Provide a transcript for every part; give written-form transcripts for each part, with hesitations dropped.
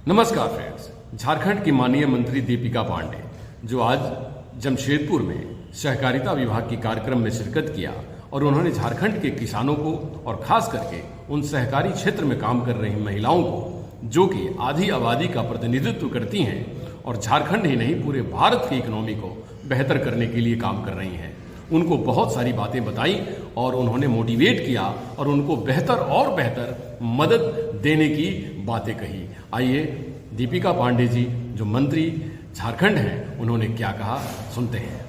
नमस्कार फ्रेंड्स, झारखंड की माननीय मंत्री दीपिका पांडे जो आज जमशेदपुर में सहकारिता विभाग की कार्यक्रम में शिरकत किया और उन्होंने झारखंड के किसानों को और खास करके उन सहकारी क्षेत्र में काम कर रही महिलाओं को जो कि आधी आबादी का प्रतिनिधित्व करती हैं और झारखंड ही नहीं पूरे भारत की इकोनॉमी को बेहतर करने के लिए काम कर रही हैं, उनको बहुत सारी बातें बताई और उन्होंने मोटिवेट किया और उनको बेहतर और बेहतर मदद देने की बातें कही। आइए दीपिका पांडे जी जो मंत्री झारखंड हैं उन्होंने क्या कहा सुनते हैं।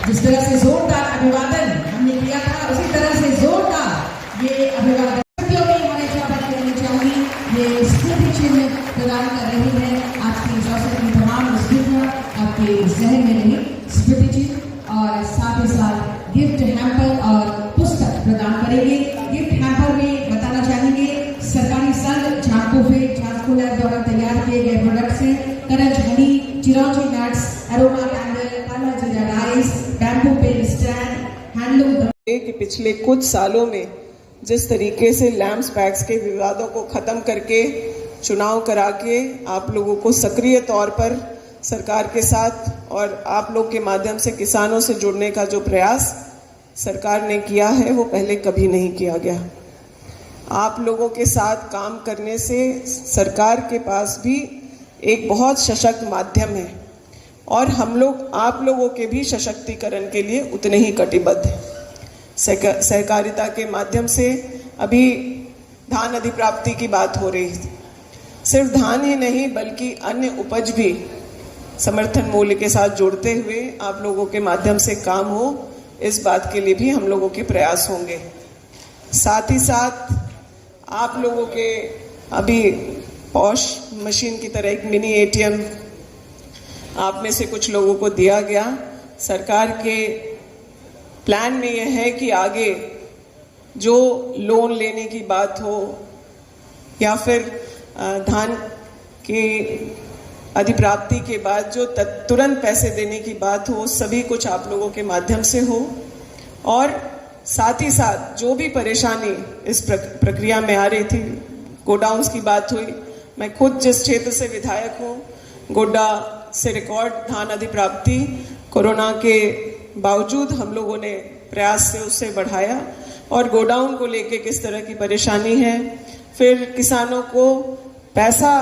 जिस तरह से जोरदार अभिवादन हमने किया था उसी तरह से जोरदार ये अभिवादन ये स्मृति चिन्ह प्रदान कर रही है। आपकी जौसर की तमाम स्मृतियां आपके जहन में रही स्मृति चिन्ह और साथ ही साथ गिफ्ट हैम्पर और पुस्तक प्रदान करेंगे। गिफ्ट हैम्पर में बताना चाहेंगे सरकारी संघ झारखंड द्वारा तैयार किए गए प्रोडक्ट्स हैं करंज हनी, चिरौंजी nuts, aroma candle, Kala Jeera rice, bamboo pen stand, handloom. कि पिछले कुछ सालों में जिस तरीके से लैम्प्स पैक्स के विवादों को खत्म करके चुनाव करा के आप लोगों को सक्रिय तौर पर सरकार के साथ और आप लोग के माध्यम से किसानों से जुड़ने का जो प्रयास सरकार ने किया है वो पहले कभी नहीं किया गया। आप लोगों के साथ काम करने से सरकार के पास भी एक बहुत सशक्त माध्यम है और हम लोग आप लोगों के भी सशक्तिकरण के लिए उतने ही कटिबद्ध हैं। सहकारिता के माध्यम से अभी धान अधिप्राप्ति की बात हो रही थी। सिर्फ धान ही नहीं बल्कि अन्य उपज भी समर्थन मूल्य के साथ जोड़ते हुए आप लोगों के माध्यम से काम हो, इस बात के लिए भी हम लोगों के प्रयास होंगे। साथ ही साथ आप लोगों के अभी पॉश मशीन की तरह एक मिनी एटीएम आप में से कुछ लोगों को दिया गया। सरकार के प्लान में यह है कि आगे जो लोन लेने की बात हो या फिर धान की अधिप्राप्ति के बाद जो तुरंत पैसे देने की बात हो, सभी कुछ आप लोगों के माध्यम से हो। और साथ ही साथ जो भी परेशानी इस प्रक्रिया में आ रही थी, गोडाउन्स की बात हुई, मैं खुद जिस क्षेत्र से विधायक हूँ, गोड्डा से रिकॉर्ड धान अधिप्राप्ति कोरोना के बावजूद हम लोगों ने प्रयास से उससे बढ़ाया और गोडाउन को लेके किस तरह की परेशानी है, फिर किसानों को पैसा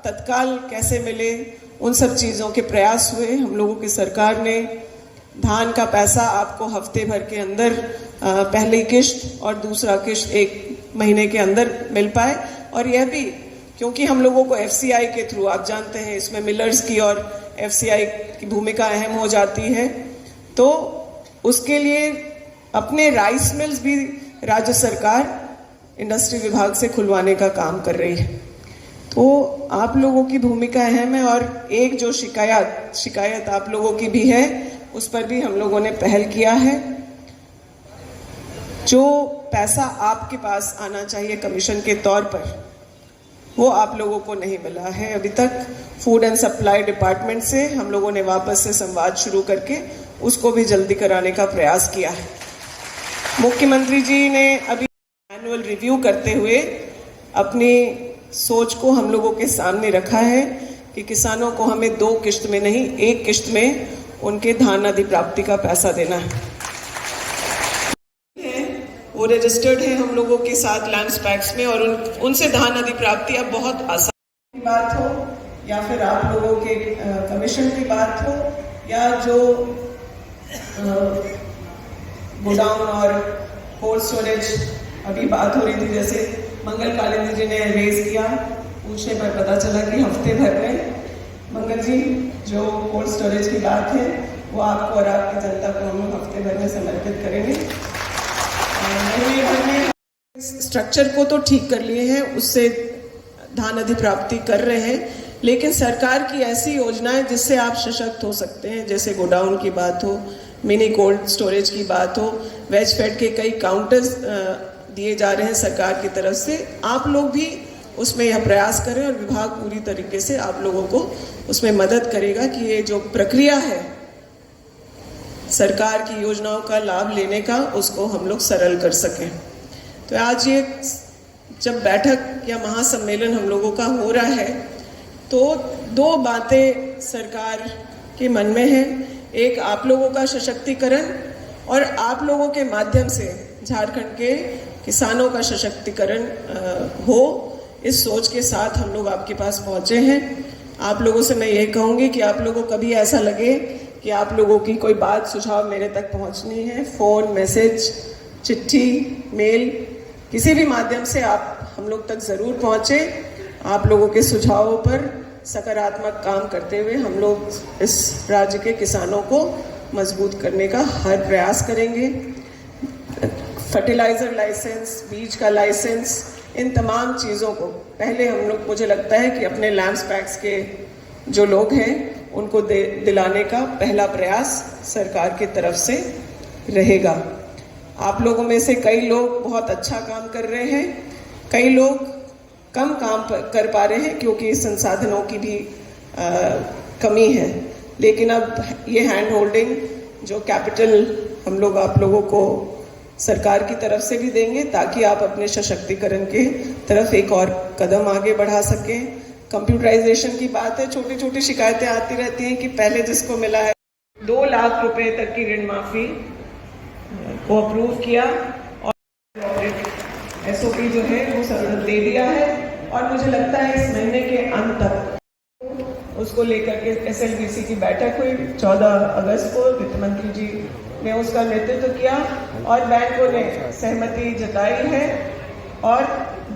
तत्काल कैसे मिले, उन सब चीज़ों के प्रयास हुए। हम लोगों की सरकार ने धान का पैसा आपको हफ्ते भर के अंदर पहली किश्त और दूसरा किश्त 1 महीने के अंदर मिल पाए। और यह भी क्योंकि हम लोगों को FCI के थ्रू, आप जानते हैं इसमें मिलर्स की और FCI की भूमिका अहम हो जाती है, तो उसके लिए अपने राइस मिल्स भी राज्य सरकार इंडस्ट्री विभाग से खुलवाने का काम कर रही है। तो आप लोगों की भूमिका अहम है और एक जो शिकायत आप लोगों की भी है उस पर भी हम लोगों ने पहल किया है। जो पैसा आपके पास आना चाहिए कमीशन के तौर पर वो आप लोगों को नहीं मिला है अभी तक। फूड एंड सप्लाई डिपार्टमेंट से हम लोगों ने वापस से संवाद शुरू करके उसको भी जल्दी कराने का प्रयास किया है। मुख्यमंत्री जी ने अभी एनुअल रिव्यू करते हुए अपनी सोच को हम लोगों के सामने रखा है कि किसानों को हमें 2 किश्त में नहीं 1 किश्त में उनके धान अधिप्राप्ति का पैसा देना है। वो रजिस्टर्ड है हम लोगों के साथ लैम्प्स पैक्स में और उनसे धान अधिप्राप्ति अब बहुत आसान की बात हो या फिर आप लोगों के कमीशन की बात हो या जो गोडाउन और कोल्ड स्टोरेज अभी बात हो रही थी, जैसे मंगल कालिंदी जी ने रेज किया, पूछने पर पता चला कि हफ्ते भर में मंगल जी जो कोल्ड स्टोरेज की बात है वो आपको और आपकी जनता को हम हफ्ते भर में समर्पित करेंगे। महीने भर में स्ट्रक्चर को तो ठीक कर लिए हैं, उससे धान अधिप्राप्ति कर रहे हैं, लेकिन सरकार की ऐसी योजनाएं जिससे आप सशक्त हो सकते हैं, जैसे गोडाउन की बात हो, मिनी कोल्ड स्टोरेज की बात हो, वेज फेड के कई काउंटर्स दिए जा रहे हैं सरकार की तरफ से। आप लोग भी उसमें यह प्रयास करें और विभाग पूरी तरीके से आप लोगों को उसमें मदद करेगा कि ये जो प्रक्रिया है सरकार की योजनाओं का लाभ लेने का, उसको हम लोग सरल कर सकें। तो आज ये जब बैठक या महासम्मेलन हम लोगों का हो रहा है तो दो बातें सरकार के मन में है। एक, आप लोगों का सशक्तिकरण और आप लोगों के माध्यम से झारखंड के किसानों का सशक्तिकरण हो। इस सोच के साथ हम लोग आपके पास पहुंचे हैं। आप लोगों से मैं ये कहूँगी कि आप लोगों को कभी ऐसा लगे कि आप लोगों की कोई बात सुझाव मेरे तक पहुंचनी है, फ़ोन, मैसेज, चिट्ठी, मेल, किसी भी माध्यम से आप हम लोग तक ज़रूर पहुँचे। आप लोगों के सुझावों पर सकारात्मक काम करते हुए हम लोग इस राज्य के किसानों को मजबूत करने का हर प्रयास करेंगे। फर्टिलाइज़र लाइसेंस, बीज का लाइसेंस, इन तमाम चीज़ों को पहले हम लोग, मुझे लगता है कि अपने लैम्स पैक्स के जो लोग हैं उनको दिलाने का पहला प्रयास सरकार की तरफ से रहेगा। आप लोगों में से कई लोग बहुत अच्छा काम कर रहे हैं, कई लोग कम काम कर पा रहे हैं क्योंकि संसाधनों की भी कमी है। लेकिन अब ये हैंड होल्डिंग जो कैपिटल हम लोग आप लोगों को सरकार की तरफ से भी देंगे ताकि आप अपने सशक्तिकरण के तरफ एक और कदम आगे बढ़ा सकें। कंप्यूटराइजेशन की बात है, छोटी छोटी शिकायतें आती रहती हैं कि पहले जिसको मिला है 2 लाख रुपए तक की ऋण माफी को अप्रूव किया और एसओपी जो है वो सब दे दिया है और मुझे लगता है इस महीने के अंत तक उसको लेकर के एसएलबीसी की बैठक हुई 14 अगस्त को। वित्त मंत्री जी ने उसका नेतृत्व किया और बैंकों ने सहमति जताई है और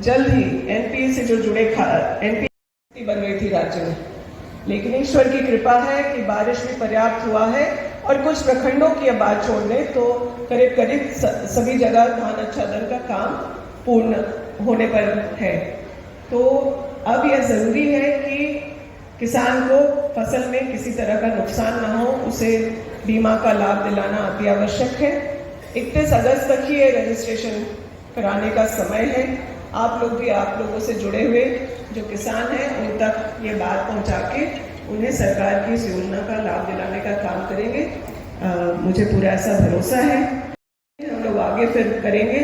जल्द ही एनपीए से जो जुड़े एनपीए बन गई थी राज्य में, लेकिन ईश्वर की कृपा है कि बारिश भी पर्याप्त हुआ है और कुछ प्रखंडों की अब बात छोड़ दें तो करीब करीब सभी जगह धान अच्छा दर का काम पूर्ण होने पर है। तो अब यह जरूरी है कि किसान को फसल में किसी तरह का नुकसान ना हो, उसे बीमा का लाभ दिलाना अति आवश्यक है। 31 अगस्त तक ही ये रजिस्ट्रेशन कराने का समय है। आप लोग भी आप लोगों से जुड़े हुए जो किसान हैं उन तक ये बात पहुंचा के उन्हें सरकार की इस योजना का लाभ दिलाने का काम करेंगे। मुझे पूरा ऐसा भरोसा है। हम लोग आगे फिर करेंगे,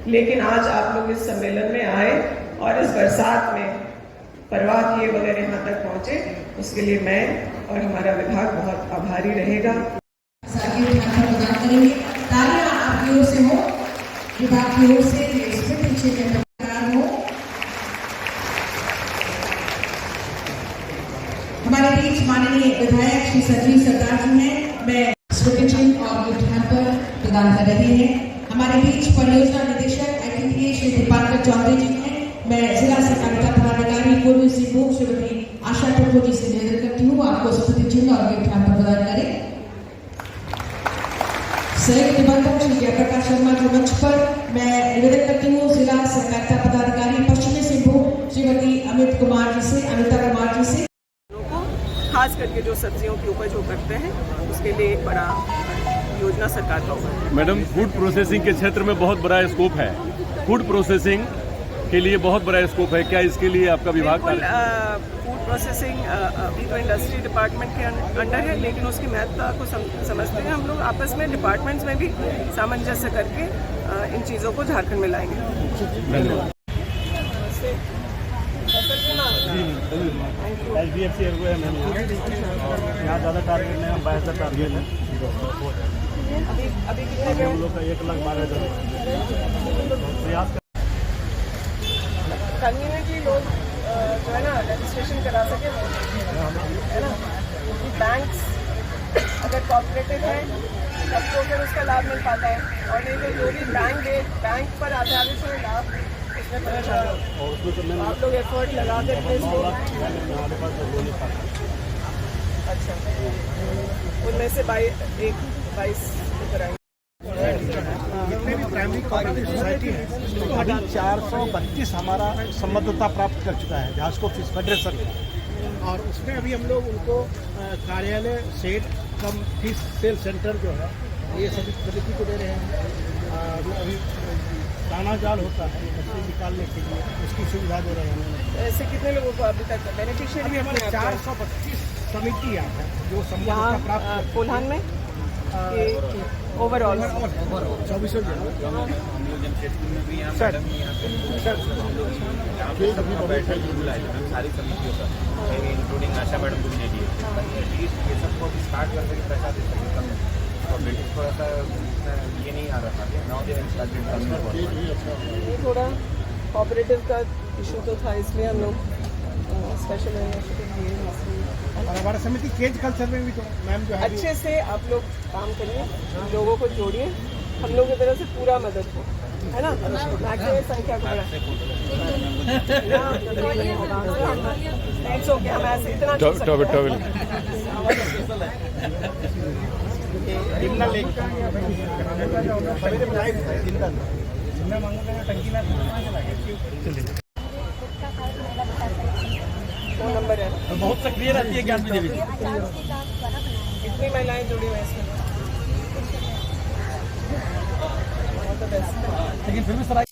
लेकिन आज आप लोग इस सम्मेलन में आए और इस बरसात में परवाह किए बगैर यहाँ तक पहुँचे, उसके लिए मैं और हमारा विभाग बहुत आभारी रहेगा। तालियां आपकी ओर से हो, विभाग की ओर से हो। हमारे बीच माननीय विधायक श्री संजीव सरदार जी हैं। मैं स्मृति चिन्ह और गिफ्ट हैम्पर प्रदान कर रही है। हमारे बीच परियोजना निदेशक ITTA श्री दीपांकर चौधरी जी हैं। मैं जिला सहकारिता पदाधिकारी पूर्वी सिंहभूम श्रीमती आशा टोको जी से निवेदन करती हूँ आपको स्मृति चिन्ह और गिफ्ट हैम्पर प्रदान करें। संयुक्त निबंधक श्री जयप्रकाश शर्मा जी मंच पर। मैं निवेदन करती हूँ जिला सहकारिता पदाधिकारी पश्चिमी सिंहभूम श्रीमती अमिता कुमार जी से खास करके जो सब्जियों की उपज वो करते हैं उसके लिए एक बड़ा योजना सरकार का होगा। मैडम, फूड प्रोसेसिंग के क्षेत्र में बहुत बड़ा स्कोप है। फूड प्रोसेसिंग के लिए बहुत बड़ा स्कोप है, क्या इसके लिए आपका विभाग? फूड प्रोसेसिंग अभी तो इंडस्ट्री डिपार्टमेंट के अंडर है, लेकिन उसकी महत्ता को समझते हैं हम लोग आपस में डिपार्टमेंट्स में भी सामंजस्य करके इन चीज़ों को झारखंड में लाएंगे। धन्यवाद। HDFC एयरवे है मैम, यहाँ ज़्यादा टारगेट नहीं, हम 72 टारगेट है। अभी कितने हम लोग का 1,12,000 प्रयास कन्वीनियंटली लोग जो है ना रजिस्ट्रेशन करा सके, है ना, क्योंकि बैंक्स अगर कोऑपरेटिव है तब तो फिर उसका लाभ मिल पाता है, और नहीं तो जो भी बैंक पर आधारित है लाभ इसमें परेशान हो। और उसमें तो मैंने आप लोग एफर्ट लगा के अपने हमारे पास तो नहीं पाता। अच्छा, उनमें से 22 कराएंगे। जितने भी प्राइमरी कोऑपरेटिव सोसाइटी है तो अभी 432 हमारा संबद्धता प्राप्त कर चुका है झारखंड फिश फेडरेशन का, और उसमें अभी हम लोग उनको कार्यालय सेट कम फिश सेल सेंटर जो है ये सभी प्रगति को दे रहे हैं। अभी दाना जाल होता है मछली निकालने के लिए, उसकी सुविधा दे रहे हैं। ऐसे कितने लोगों को अभी तक बेनिफिशियरी? हमारे 425 समितियाँ हैं जो संबद्धता प्राप्त कोल्हान में ओवरऑल चौबीसों हम लोग जमशेदपुर में भी यहाँ सर। मैडम यहाँ पे हम लोग यहाँ पे सबका बैठक भी बुलाए थे मैम सारी समितियों का इंक्लूडिंग आशा मैडम को भी दे दिए एटलीस्ट ये सबको अभी स्टार्ट कर सके पैसा दे सके कम और ब्रिटिश थोड़ा सा ये नहीं आ रहा था नाउ दे स्टार्टेड कमिंग ये थोड़ा कोऑपरेटिव का इशू तो था, इसलिए हम लोग स्पेशल इनिशिएटिव लिए हैं इसलिए। और हमारा समिति केज कल्चर में भी तो मैम जो है अच्छे से आप लोग काम करिए, लोगों को जोड़िए, हम लोग की तरफ से पूरा मदद हो, है ना, मैक्सिमम संख्या को बढ़ाएं। ओके, हम ऐसे इतना जिंदल एक जिंदल मांगने में टंकी ना फोन नंबर है, बहुत सक्रिय रहती है ज्ञान देवी जी। कितनी महिलाएं जुड़ी हुई हैं इसमें? लेकिन फिर भी सर